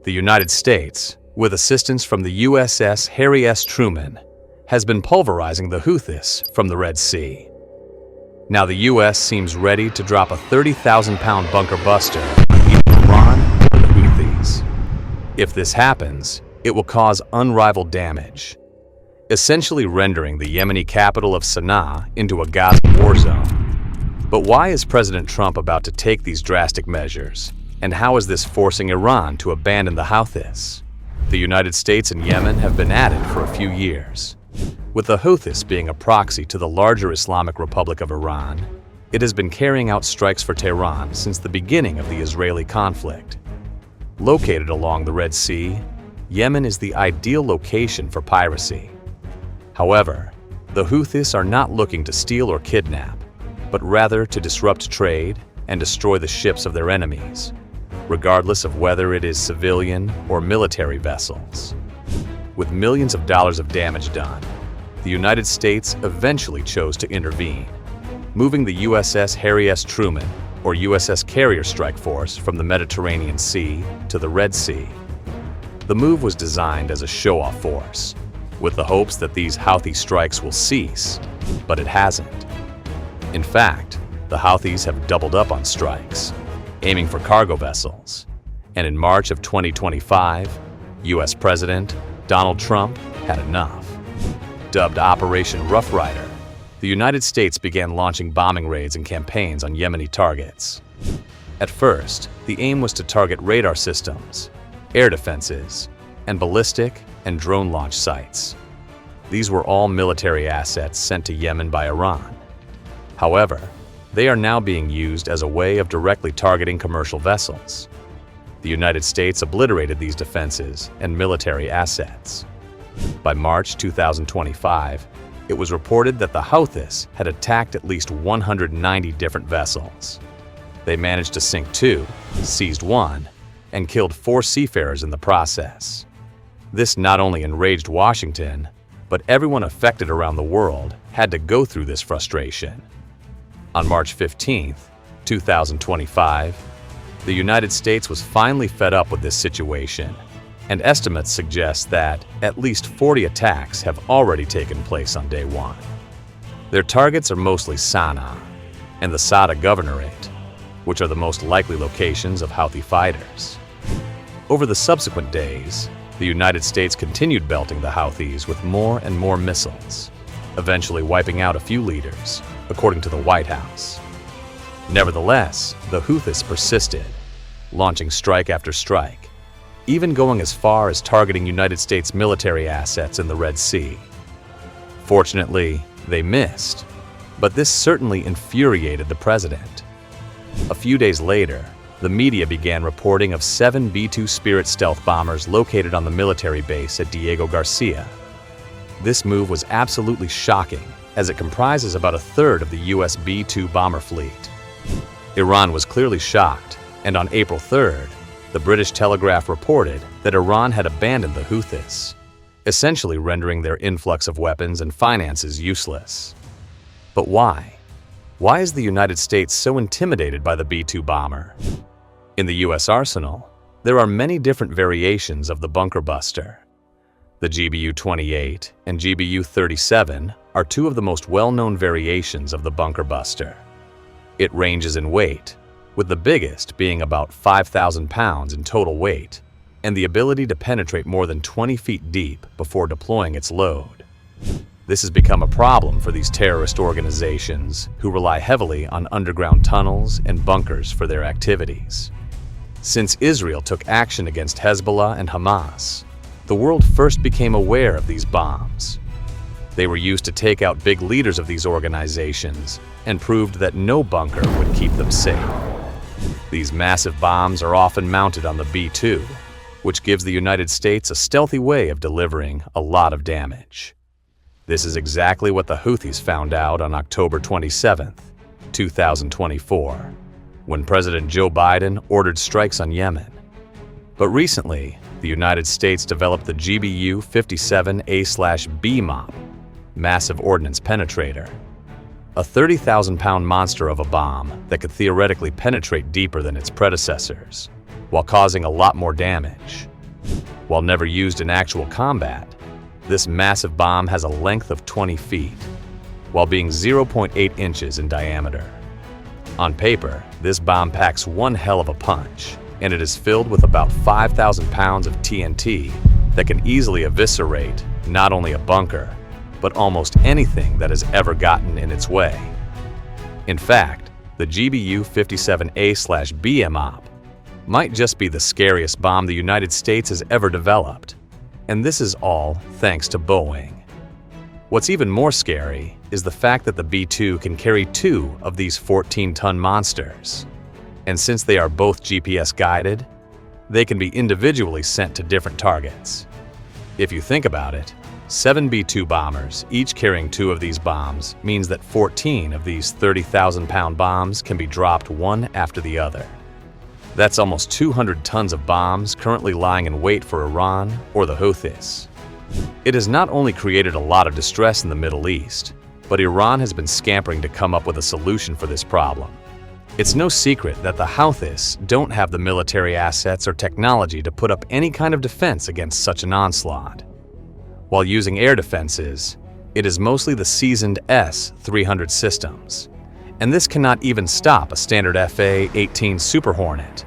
The United States, with assistance from the USS Harry S. Truman, has been pulverizing the Houthis from the Red Sea. Now the U.S. seems ready to drop a 30,000-pound bunker buster on either Iran or the Houthis. If this happens, it will cause unrivaled damage, essentially rendering the Yemeni capital of Sana'a into a Gaza war zone. But why is President Trump about to take these drastic measures, and how is this forcing Iran to abandon the Houthis? The United States and Yemen have been at it for a few years. With the Houthis being a proxy to the larger Islamic Republic of Iran, it has been carrying out strikes for Tehran since the beginning of the Israeli conflict. Located along the Red Sea, Yemen is the ideal location for piracy. However, the Houthis are not looking to steal or kidnap, but rather to disrupt trade and destroy the ships of their enemies, regardless of whether it is civilian or military vessels. With millions of dollars of damage done, the United States eventually chose to intervene, moving the USS Harry S. Truman, or USS Carrier Strike Force, from the Mediterranean Sea to the Red Sea. The move was designed as a show-off force, with the hopes that these Houthi strikes will cease, but it hasn't. In fact, the Houthis have doubled up on strikes, aiming for cargo vessels, and in March of 2025, U.S. President Donald Trump had enough. Dubbed Operation Rough Rider, the United States began launching bombing raids and campaigns on Yemeni targets. At first, the aim was to target radar systems, air defenses, and ballistic and drone launch sites. These were all military assets sent to Yemen by Iran. However, they are now being used as a way of directly targeting commercial vessels. The United States obliterated these defenses and military assets. By March 2025, it was reported that the Houthis had attacked at least 190 different vessels. They managed to sink 2, seized 1, and killed 4 seafarers in the process. This not only enraged Washington, but everyone affected around the world had to go through this frustration. On March 15, 2025, the United States was finally fed up with this situation, and estimates suggest that at least 40 attacks have already taken place on day 1. Their targets are mostly Sana'a and the Sada Governorate, which are the most likely locations of Houthi fighters. Over the subsequent days, the United States continued belting the Houthis with more and more missiles, eventually wiping out a few leaders, according to the White House. Nevertheless, the Houthis persisted, launching strike after strike, even going as far as targeting United States military assets in the Red Sea. Fortunately, they missed, but this certainly infuriated the president. A few days later, the media began reporting of 7 B-2 Spirit stealth bombers located on the military base at Diego Garcia. This move was absolutely shocking, as it comprises about a third of the U.S. B-2 bomber fleet. Iran was clearly shocked, and on April 3rd, the British Telegraph reported that Iran had abandoned the Houthis, essentially rendering their influx of weapons and finances useless. But why? Why is the United States so intimidated by the B-2 bomber? In the U.S. arsenal, there are many different variations of the bunker buster. The GBU-28 and GBU-37 are 2 of the most well-known variations of the bunker buster. It ranges in weight, with the biggest being about 5,000 pounds in total weight, and the ability to penetrate more than 20 feet deep before deploying its load. This has become a problem for these terrorist organizations who rely heavily on underground tunnels and bunkers for their activities. Since Israel took action against Hezbollah and Hamas, the world first became aware of these bombs. They were used to take out big leaders of these organizations and proved that no bunker would keep them safe. These massive bombs are often mounted on the B-2, which gives the United States a stealthy way of delivering a lot of damage. This is exactly what the Houthis found out on October 27, 2024, when President Joe Biden ordered strikes on Yemen. But recently, the United States developed the GBU-57A/B MOP, Massive Ordnance Penetrator, a 30,000-pound monster of a bomb that could theoretically penetrate deeper than its predecessors, while causing a lot more damage. While never used in actual combat, this massive bomb has a length of 20 feet, while being 0.8 inches in diameter. On paper, this bomb packs one hell of a punch, and it is filled with about 5,000 pounds of TNT that can easily eviscerate not only a bunker, but almost anything that has ever gotten in its way. In fact, the GBU-57A/B MOP might just be the scariest bomb the United States has ever developed, and this is all thanks to Boeing. What's even more scary is the fact that the B-2 can carry 2 of these 14-ton monsters. And since they are both GPS guided, they can be individually sent to different targets. If you think about it, 7 B-2 bombers, each carrying 2 of these bombs, means that 14 of these 30,000-pound bombs can be dropped one after the other. That's almost 200 tons of bombs currently lying in wait for Iran or the Houthis. It has not only created a lot of distress in the Middle East, but Iran has been scampering to come up with a solution for this problem. It's no secret that the Houthis don't have the military assets or technology to put up any kind of defense against such an onslaught. While using air defenses, it is mostly the seasoned S-300 systems, and this cannot even stop a standard F/A-18 Super Hornet.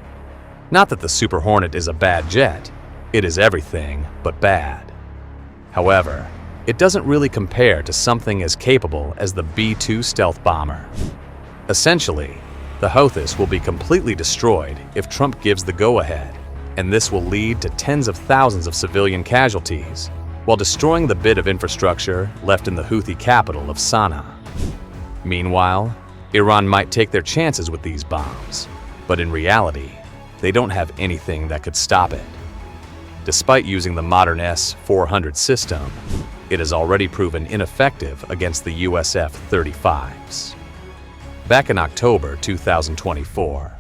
Not that the Super Hornet is a bad jet, it is everything but bad. However, it doesn't really compare to something as capable as the B-2 stealth bomber. Essentially, the Houthis will be completely destroyed if Trump gives the go-ahead, and this will lead to tens of thousands of civilian casualties, while destroying the bit of infrastructure left in the Houthi capital of Sana'a. Meanwhile, Iran might take their chances with these bombs, but in reality, they don't have anything that could stop it. Despite using the modern S-400 system, it has already proven ineffective against the US F-35s. Back in October 2024,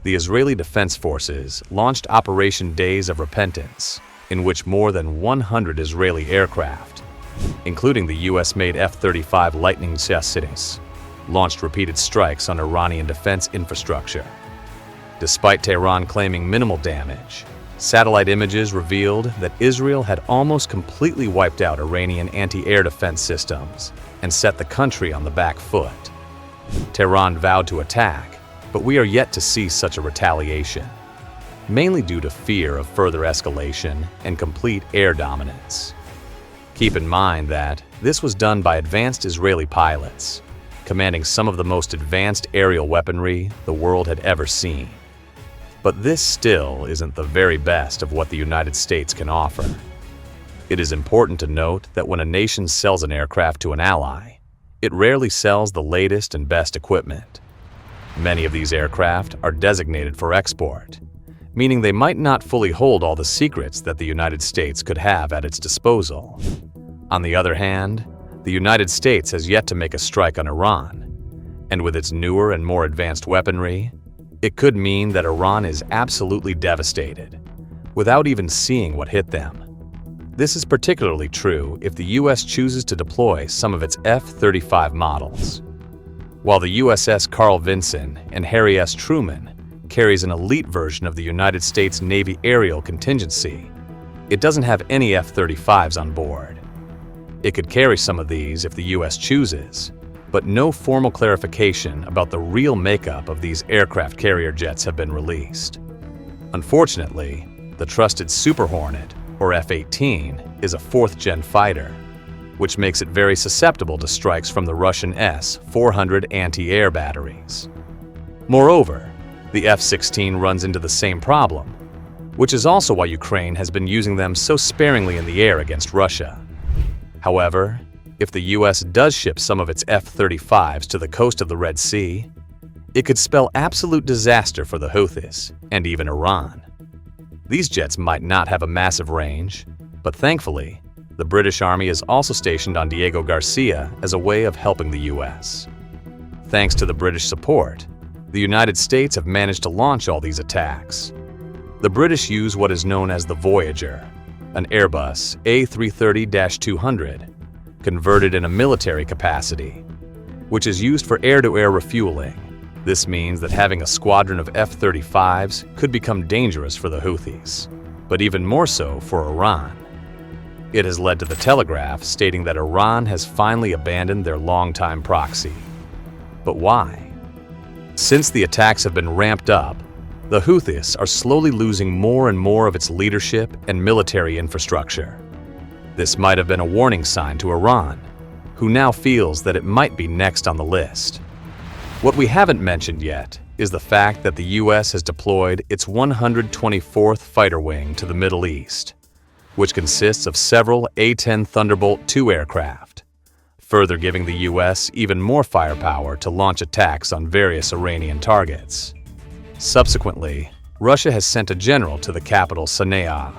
the Israeli Defense Forces launched Operation Days of Repentance, in which more than 100 Israeli aircraft, including the US-made F-35 Lightning chassis, launched repeated strikes on Iranian defense infrastructure. Despite Tehran claiming minimal damage, satellite images revealed that Israel had almost completely wiped out Iranian anti-air defense systems and set the country on the back foot. Tehran vowed to attack, but we are yet to see such a retaliation, mainly due to fear of further escalation and complete air dominance. Keep in mind that this was done by advanced Israeli pilots, commanding some of the most advanced aerial weaponry the world had ever seen. But this still isn't the very best of what the United States can offer. It is important to note that when a nation sells an aircraft to an ally, it rarely sells the latest and best equipment. Many of these aircraft are designated for export, meaning they might not fully hold all the secrets that the United States could have at its disposal. On the other hand, the United States has yet to make a strike on Iran, and with its newer and more advanced weaponry, it could mean that Iran is absolutely devastated, without even seeing what hit them. This is particularly true if the US chooses to deploy some of its F-35 models. While the USS Carl Vinson and Harry S. Truman carries an elite version of the United States Navy aerial contingency, it doesn't have any F-35s on board. It could carry some of these if the US chooses, but no formal clarification about the real makeup of these aircraft carrier jets have been released. Unfortunately, the trusted Super Hornet, or F-18, is a fourth-gen fighter, which makes it very susceptible to strikes from the Russian S-400 anti-air batteries. Moreover, the F-16 runs into the same problem, which is also why Ukraine has been using them so sparingly in the air against Russia. However, if the US does ship some of its F-35s to the coast of the Red Sea, it could spell absolute disaster for the Houthis and even Iran. These jets might not have a massive range, but thankfully, the British Army is also stationed on Diego Garcia as a way of helping the US. Thanks to the British support, the United States have managed to launch all these attacks. The British use what is known as the Voyager, an Airbus A330-200, converted in a military capacity, which is used for air-to-air refueling. This means that having a squadron of F-35s could become dangerous for the Houthis. but even more so for Iran. It has led to the Telegraph stating that Iran has finally abandoned their longtime proxy. But why? Since the attacks have been ramped up, the Houthis are slowly losing more and more of its leadership and military infrastructure. This might have been a warning sign to Iran, who now feels that it might be next on the list. What we haven't mentioned yet is the fact that the US has deployed its 124th Fighter Wing to the Middle East, which consists of several A-10 Thunderbolt II aircraft, further giving the US even more firepower to launch attacks on various Iranian targets. Subsequently, Russia has sent a general to the capital Sana'a.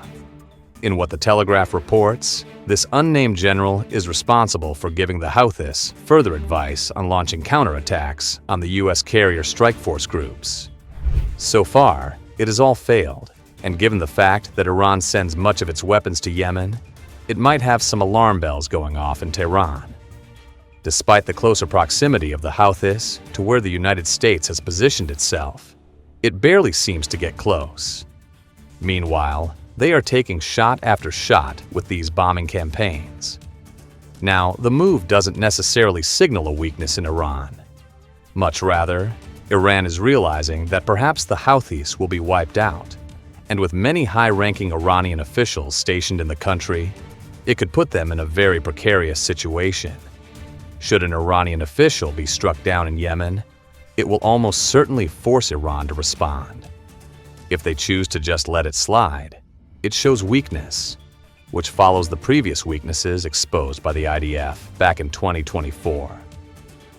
In what the Telegraph reports, this unnamed general is responsible for giving the Houthis further advice on launching counterattacks on the US carrier strike force groups. So far, it has all failed, and given the fact that Iran sends much of its weapons to Yemen, it might have some alarm bells going off in Tehran. Despite the closer proximity of the Houthis to where the United States has positioned itself, it barely seems to get close. Meanwhile, they are taking shot after shot with these bombing campaigns. Now, the move doesn't necessarily signal a weakness in Iran. Much rather, Iran is realizing that perhaps the Houthis will be wiped out, and with many high-ranking Iranian officials stationed in the country, it could put them in a very precarious situation. Should an Iranian official be struck down in Yemen, it will almost certainly force Iran to respond. If they choose to just let it slide, it shows weakness, which follows the previous weaknesses exposed by the IDF back in 2024.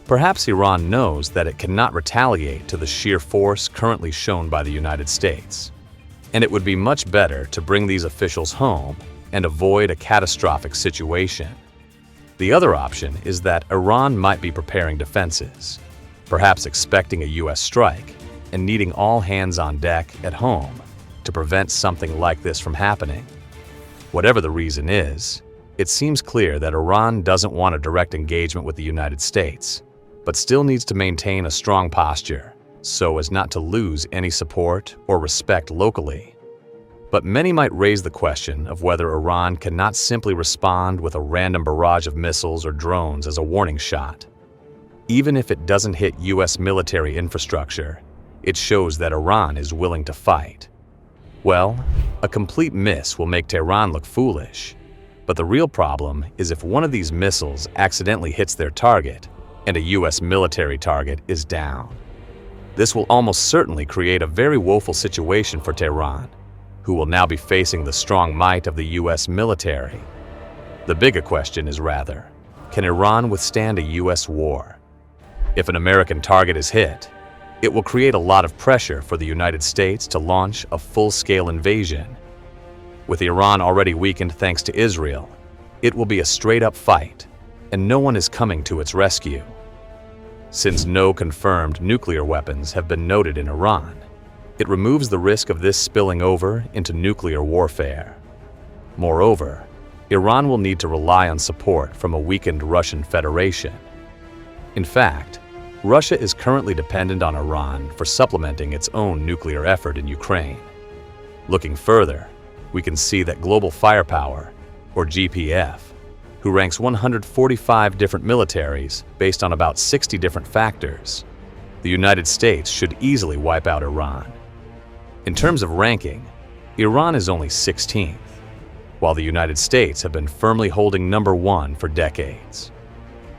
Perhaps Iran knows that it cannot retaliate to the sheer force currently shown by the United States, and it would be much better to bring these officials home and avoid a catastrophic situation. The other option is that Iran might be preparing defenses, perhaps expecting a US strike and needing all hands on deck at home to prevent something like this from happening. Whatever the reason is, it seems clear that Iran doesn't want a direct engagement with the United States, but still needs to maintain a strong posture so as not to lose any support or respect locally. But many might raise the question of whether Iran cannot simply respond with a random barrage of missiles or drones as a warning shot. Even if it doesn't hit US military infrastructure, it shows that Iran is willing to fight. Well, a complete miss will make Tehran look foolish, but the real problem is if one of these missiles accidentally hits their target and a US military target is down. This will almost certainly create a very woeful situation for Tehran, who will now be facing the strong might of the US military. The bigger question is rather, can Iran withstand a US war? If an American target is hit, it will create a lot of pressure for the United States to launch a full-scale invasion. With Iran already weakened thanks to Israel, it will be a straight-up fight, and no one is coming to its rescue. Since no confirmed nuclear weapons have been noted in Iran, it removes the risk of this spilling over into nuclear warfare. Moreover, Iran will need to rely on support from a weakened Russian Federation. In fact, Russia is currently dependent on Iran for supplementing its own nuclear effort in Ukraine. Looking further, we can see that Global Firepower, or GPF, who ranks 145 different militaries based on about 60 different factors, the United States should easily wipe out Iran. In terms of ranking, Iran is only 16th, while the United States have been firmly holding number 1 for decades.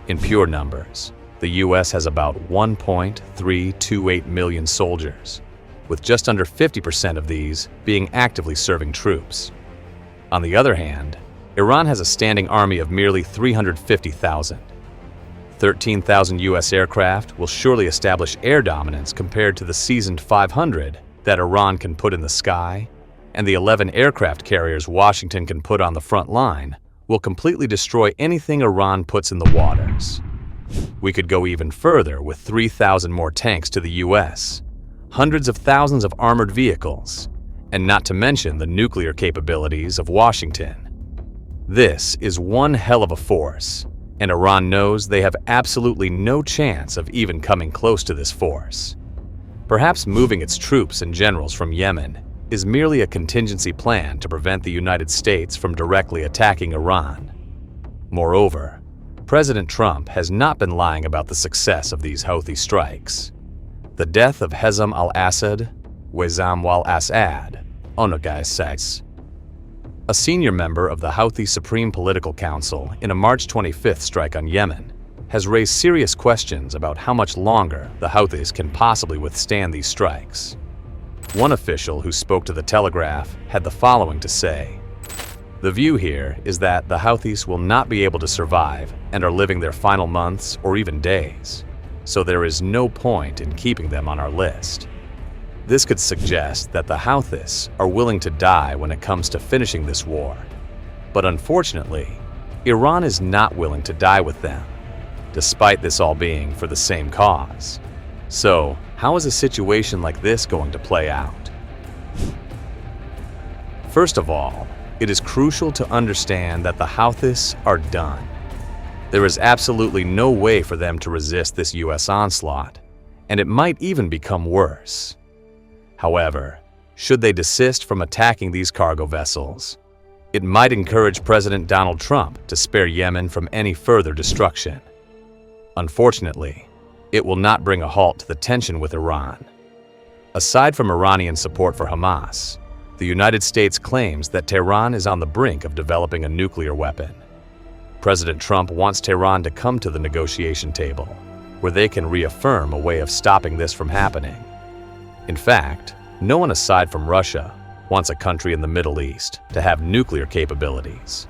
In pure numbers, the US has about 1.328 million soldiers, with just under 50% of these being actively serving troops. On the other hand, Iran has a standing army of merely 350,000. 13,000 US aircraft will surely establish air dominance compared to the seasoned 500 that Iran can put in the sky, and the 11 aircraft carriers Washington can put on the front line will completely destroy anything Iran puts in the waters. We could go even further with 3,000 more tanks to the US, hundreds of thousands of armored vehicles, and not to mention the nuclear capabilities of Washington. This is one hell of a force, and Iran knows they have absolutely no chance of even coming close to this force. Perhaps moving its troops and generals from Yemen is merely a contingency plan to prevent the United States from directly attacking Iran. Moreover, President Trump has not been lying about the success of these Houthi strikes. The death of Hezam al-Assad, Wazam al-Assad, Onagais says, a senior member of the Houthi Supreme Political Council in a March 25th strike on Yemen, has raised serious questions about how much longer the Houthis can possibly withstand these strikes. One official who spoke to the Telegraph had the following to say: "The view here is that the Houthis will not be able to survive and are living their final months or even days, so there is no point in keeping them on our list." This could suggest that the Houthis are willing to die when it comes to finishing this war. But unfortunately, Iran is not willing to die with them, despite this all being for the same cause. So, how is a situation like this going to play out? First of all, it is crucial to understand that the Houthis are done. There is absolutely no way for them to resist this U.S. onslaught, and it might even become worse. However, should they desist from attacking these cargo vessels, it might encourage President Donald Trump to spare Yemen from any further destruction. Unfortunately, it will not bring a halt to the tension with Iran. Aside from Iranian support for Hamas, the United States claims that Tehran is on the brink of developing a nuclear weapon. President Trump wants Tehran to come to the negotiation table, where they can reaffirm a way of stopping this from happening. In fact, no one aside from Russia wants a country in the Middle East to have nuclear capabilities.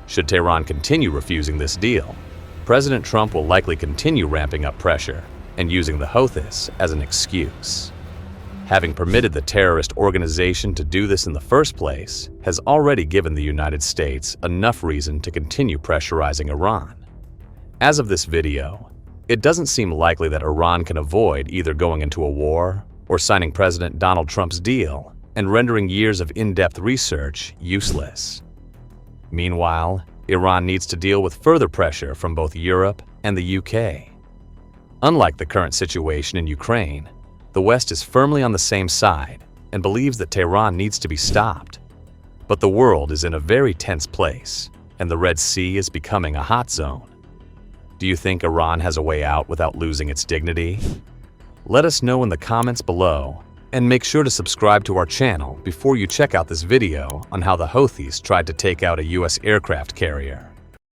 Should Tehran continue refusing this deal, President Trump will likely continue ramping up pressure and using the Houthis as an excuse. Having permitted the terrorist organization to do this in the first place has already given the United States enough reason to continue pressurizing Iran. As of this video, it doesn't seem likely that Iran can avoid either going into a war or signing President Donald Trump's deal and rendering years of in-depth research useless. Meanwhile, Iran needs to deal with further pressure from both Europe and the UK. Unlike the current situation in Ukraine, the West is firmly on the same side and believes that Tehran needs to be stopped. But the world is in a very tense place, and the Red Sea is becoming a hot zone. Do you think Iran has a way out without losing its dignity? Let us know in the comments below, and make sure to subscribe to our channel before you check out this video on how the Houthis tried to take out a US aircraft carrier.